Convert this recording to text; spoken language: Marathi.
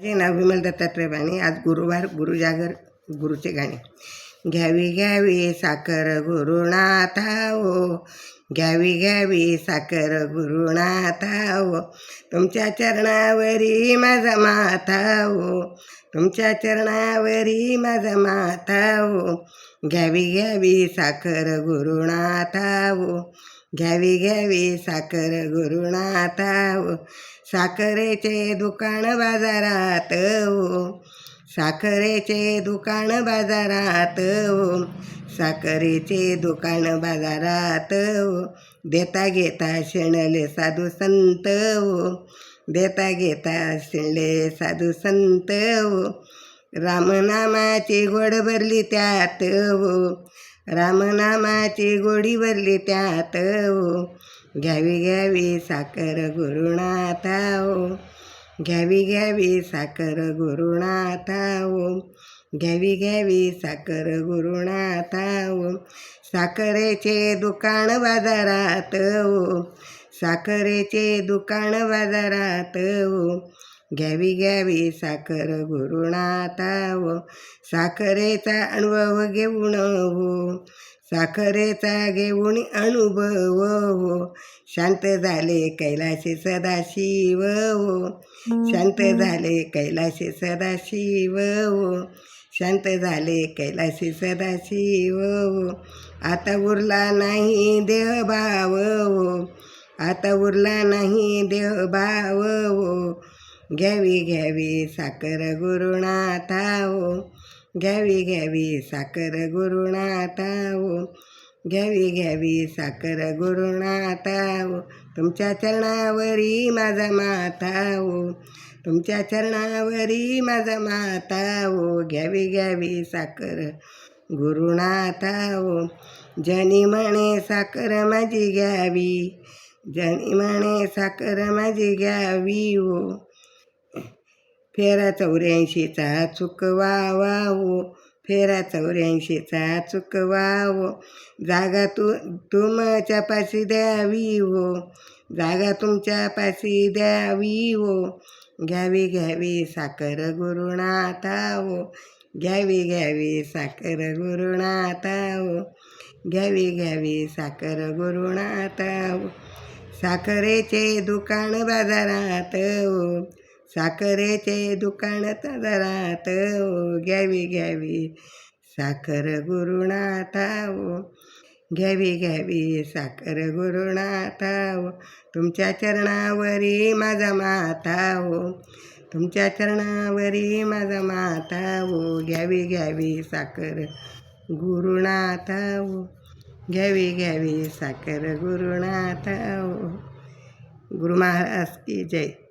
माझे नाव विमल दत्तात्रय बाणे. आज गुरुवार, गुरुजागर, गुरुचे गाणे. घ्यावी घ्यावी साखर गुरुनाथा हो, घ्यावी घ्यावी साखर गुरुनाथा हो, तुमच्या चरणावरी माझा माथा हो, तुमच्या चरणावरी माझा माथा हो, घ्यावी घ्यावी साखर गुरुनाथा हो, घ्यावी घ्यावी साखर गुरुनाथा हो, साखरेचे दुकान बाजारात हो, साखरेचे दुकान बाजारात हो, साखरेचे दुकान बाजारात हो, देता घेता शेणले साधू संत हो, देता घेता शेणले साधू संत हो, रामनामाची गोड भरली त्यात हो, रामनामाची गोडी भरली त्यात हो, घ्यावी घ्यावी साखर गुरुनाथा हो, घ्यावी घ्यावी साखर गुरुनाथा हो, घ्यावी घ्यावी साखर गुरुनाथा हो, साखरेचे दुकान बाजारात हो, साखरेचे दुकान बाजारात हो, घ्यावी घ्यावी साखर गुरुनाथा हो, साखरेचा अनुभव घेऊन हो, साखरेचा घेऊन अनुभव हो, शांत झाले कैलाशी सदाशिव हो, शांत झाले कैलाशी सदाशिव हो, शांत झाले कैलाशी सदाशिव हो, आता उरला नाही देहभाव हो, आता उरला नाही देहभाव हो, घ्यावी घ्यावी साखर गुरुनाथा हो, घ्यावी घ्यावी साखर गुरुनाथा हो, घ्यावी घ्यावी साखर गुरुनाथा हो, तुमच्या चरणावरी माझा माथा हो, तुमच्या चरणावरी माझा माथा हो, घ्यावी घ्यावी साखर गुरुनाथा हो, जनी म्हणे साखर माझी घ्यावी, जनी म्हणे साखर माझी घ्यावी हो, फेरा 84चा चुकवावा हो, फेरा 84चा चुकवावो, जागा तुमच्या पाशी द्यावी हो, जागा तुमच्या पाशी द्यावी हो, घ्यावी घ्यावी साखर गुरुनाथा हो, घ्यावी घ्यावी साखर गुरुनाथा हो, घ्यावी घ्यावी साखर गुरुनाथा हो, साखरेचे दुकान बाजारात हो, साखरेचे दुकान बाजारात हो, घ्यावी घ्यावी साखर गुरुनाथा हो, घ्यावी घ्यावी साखर गुरुनाथा हो, तुमच्या चरणावरी माझा माथा हो, तुमच्या चरणावरी माझा माथा हो, घ्यावी घ्यावी साखर गुरुनाथा हो, घ्यावी घ्यावी साखर गुरुनाथा हो. गुरु महाराज की जय.